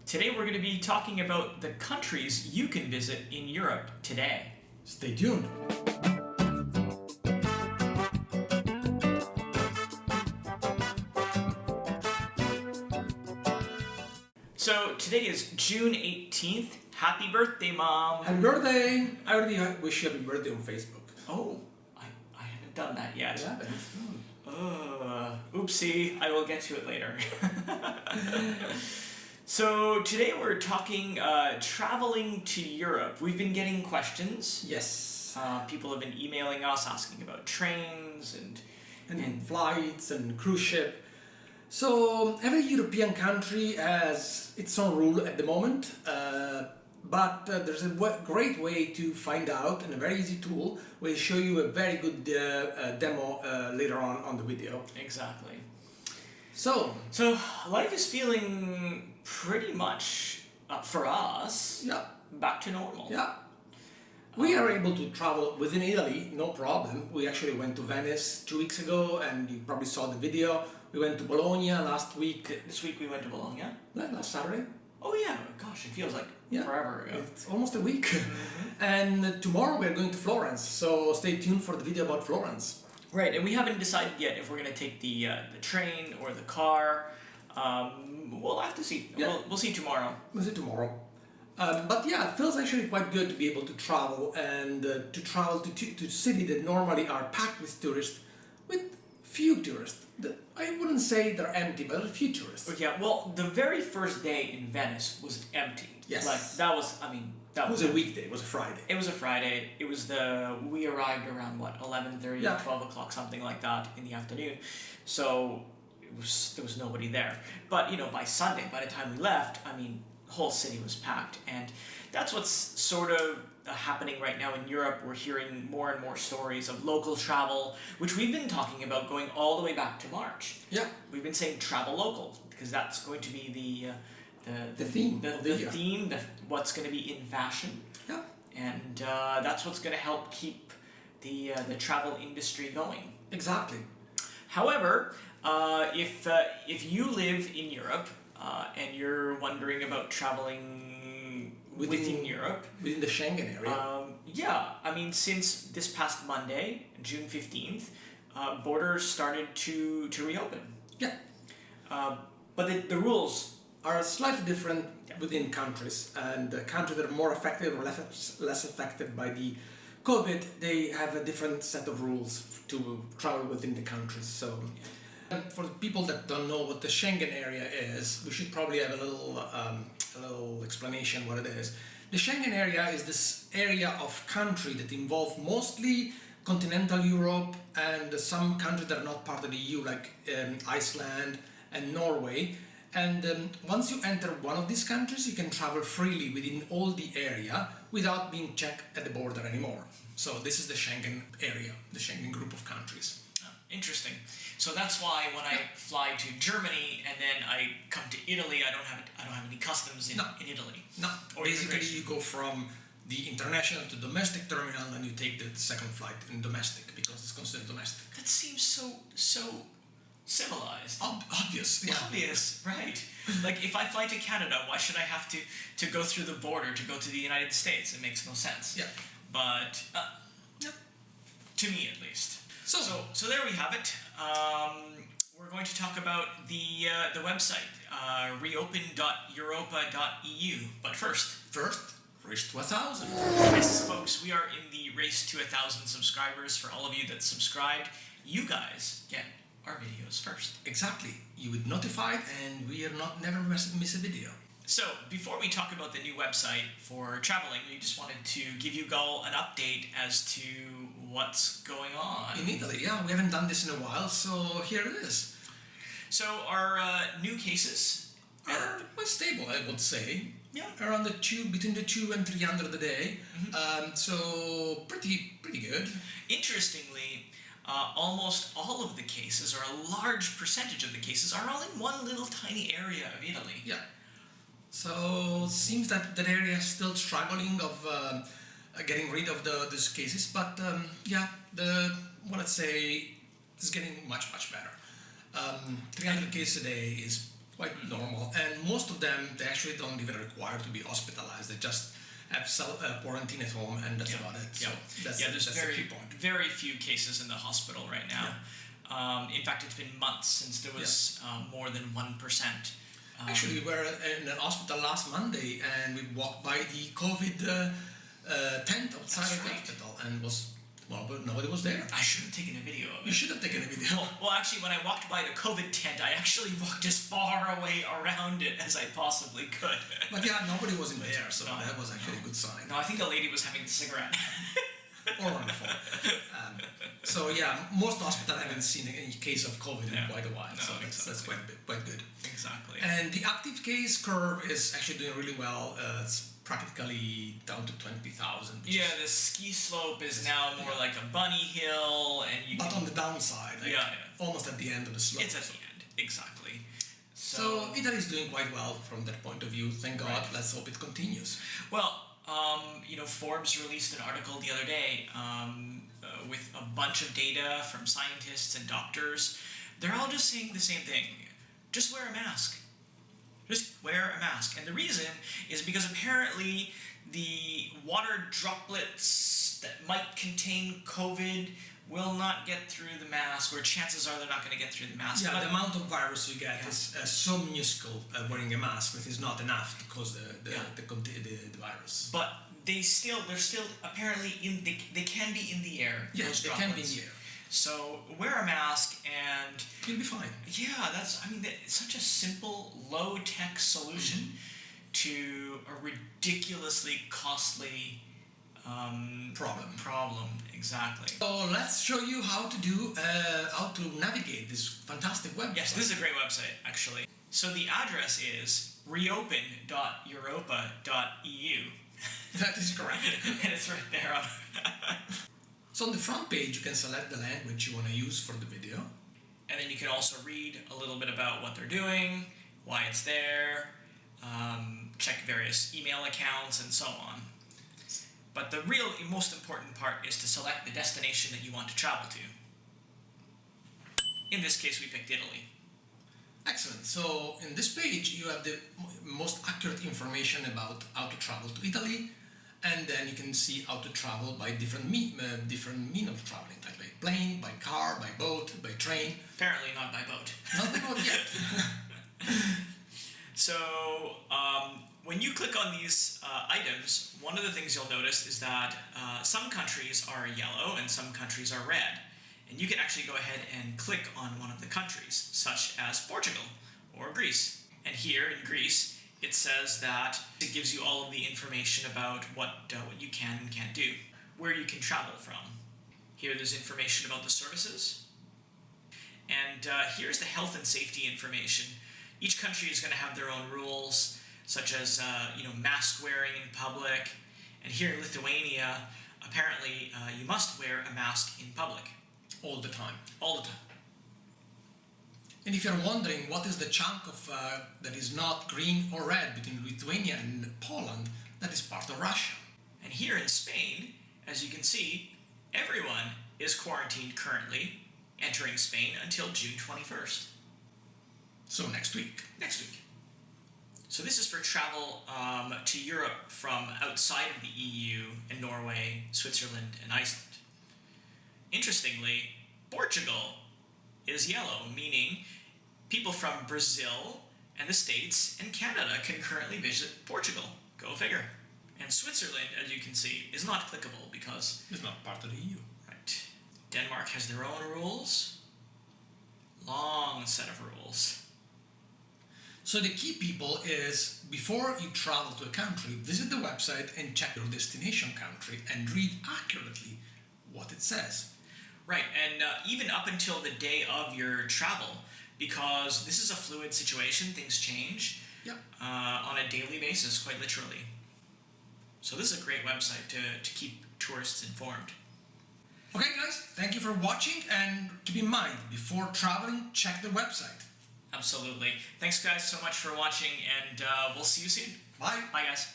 Today we're going to be talking about the countries you can visit in Europe today. Stay tuned. So today is June 18th. Happy birthday, Mom! Happy birthday! I already wish you happy birthday on Facebook. Oh, I haven't done that yet. Yeah, then. Oopsie, I will get to it later. So today we're talking traveling to Europe. We've been getting questions. Yes. People have been emailing us asking about trains and flights and cruise ship. So every European country has its own rule at the moment, but there's a great way to find out, and a very easy tool. We'll show you a very good demo later on the video. Exactly. So life is feeling pretty much, for us, back to normal. Yeah. We are able to travel within Italy, no problem. We actually went to Venice 2 weeks ago, and you probably saw the video. We went to Bologna last week. This week we went to Bologna? Last Saturday. Oh yeah, gosh, it feels like forever ago. It's almost a week. And tomorrow we're going to Florence, so stay tuned for the video about Florence. Right, and we haven't decided yet if we're going to take the train or the car. We'll have to see. Yeah. We'll see tomorrow. We'll see tomorrow. But yeah, it feels actually quite good to be able to travel and to travel to cities that normally are packed with tourists, with few tourists. I wouldn't say they're empty, but a few tourists. Yeah, well, the very first day in Venice was empty. Yes. Like, that was, It was a weekday, it was a Friday. It was a Friday. It was we arrived around, 11:30, 12 o'clock, something like that in the afternoon. So, there was nobody there. But, by Sunday, by the time we left, the whole city was packed. And that's what's sort of happening right now in Europe. We're hearing more and more stories of local travel, which we've been talking about going all the way back to March. Yeah. We've been saying travel local, because that's going to be the theme, what's going to be in fashion. Yeah. And that's what's going to help keep the travel industry going. Exactly. However, if you live in Europe and you're wondering about traveling within Europe, within the Schengen area, since this past Monday, June 15th, borders started to reopen. Yeah. But the rules are slightly different within countries, and the countries that are more affected or less affected by the COVID, they have a different set of rules to travel within the countries. So, for the people that don't know what the Schengen area is, we should probably have a little explanation what it is. The Schengen area is this area of country that involve mostly continental Europe and some countries that are not part of the EU, like Iceland and Norway. And once you enter one of these countries, you can travel freely within all the area without being checked at the border anymore. So this is the Schengen area, the Schengen group of countries. Oh, interesting. So that's why when I fly to Germany and then I come to Italy, I don't have any customs in Italy. No. Or basically you go from the international to domestic terminal, and you take the second flight in domestic because it's considered domestic. That seems so civilized. Obvious, yeah. Obvious, right. Like, if I fly to Canada, why should I have to go through the border to go to the United States? It makes no sense. Yeah. But, to me at least. So there we have it. We're going to talk about the website, reopen.europa.eu. But first, race to 1,000. Yes, folks, we are in the race to 1,000 subscribers. For all of you that subscribed, you guys get our videos first. Exactly. You would notify, and we are never miss a video. So, before we talk about the new website for traveling, we just wanted to give you all an update as to what's going on. In Italy, yeah. We haven't done this in a while, so here it is. So, our new cases are quite stable, I would say. Yeah. Around between the 200 and 300 a day. So, pretty good. Interestingly, almost all of the cases, or a large percentage of the cases, are all in one little tiny area of Italy. Yeah. So it seems that area is still struggling of getting rid of these cases, but let's say it's getting much better. 300 cases a day is quite normal. And most of them, they actually don't even require to be hospitalized. They just have quarantine at home, and that's about it. So that's there's the key point. very few cases in the hospital right now. In fact, it's been months since there was more than 1%. Actually, we were in the hospital last Monday, and we walked by the COVID tent outside of the hospital, and but nobody was there. I should have taken a video of it. You should have taken a video. Well, actually, when I walked by the COVID tent, I actually walked as far away around it as I possibly could. But nobody was in there, so that was actually a good sign. No, I think the lady was having a cigarette. Or on the phone. So most hospitals haven't seen any case of COVID in quite a while, so that's quite good. Exactly. And the active case curve is actually doing really well. It's practically down to 20,000. The ski slope is now more like a bunny hill, and on the downside, almost at the end of the slope. It's at the end, exactly. So Italy is doing quite well from that point of view. Thank God. Let's hope it continues. Well, Forbes released an article the other day with a bunch of data from scientists and doctors. They're all just saying the same thing. Just wear a mask. Just wear a mask. And the reason is because apparently the water droplets that might contain COVID will not get through the mask, or chances are they're not going to get through the mask. Yeah, the amount of virus you get is so minuscule wearing a mask that is not enough to cause the virus. But they're still apparently they can be in the air. Yes, they can be in the air. So wear a mask and you'll be fine. Yeah, it's such a simple, low-tech solution to a ridiculously costly problem. Exactly. So let's show you how to navigate this fantastic website. Yes, this is a great website actually. So the address is reopen.europa.eu. That is correct. And it's right there on. So on the front page, you can select the language you want to use for the video. And then you can also read a little bit about what they're doing, why it's there, check various email accounts, and so on. But the most important part is to select the destination that you want to travel to. In this case, we picked Italy. Excellent. So in this page, you have the most accurate information about how to travel to Italy. And then you can see how to travel by different means of traveling, like by plane, by car, by boat, by train. Apparently not by boat. Not by boat yet. So when you click on these items, one of the things you'll notice is that some countries are yellow and some countries are red. And you can actually go ahead and click on one of the countries, such as Portugal or Greece. And here in Greece, it says that it gives you all of the information about what you can and can't do, where you can travel from. Here there's information about the services. And here's the health and safety information. Each country is going to have their own rules, such as mask wearing in public. And here in Lithuania, apparently you must wear a mask in public. All the time. All the time. And if you're wondering what is the chunk of that is not green or red between Lithuania and Poland, that is part of Russia. And here in Spain, as you can see, everyone is quarantined currently, entering Spain until June 21st. So next week. Next week. So this is for travel to Europe from outside of the EU and Norway, Switzerland, and Iceland. Interestingly, Portugal is yellow, meaning people from Brazil and the States and Canada can currently visit Portugal. Go figure. And Switzerland, as you can see, is not applicable because it's not part of the EU. Right. Denmark has their own rules. Long set of rules. So the key, people, is before you travel to a country, visit the website and check your destination country and read accurately what it says. Right, and even up until the day of your travel, because this is a fluid situation, things change on a daily basis, quite literally. So this is a great website to keep tourists informed. Okay guys, thank you for watching, and keep in mind, before traveling, check the website. Absolutely. Thanks guys so much for watching, and we'll see you soon. Bye. Bye guys.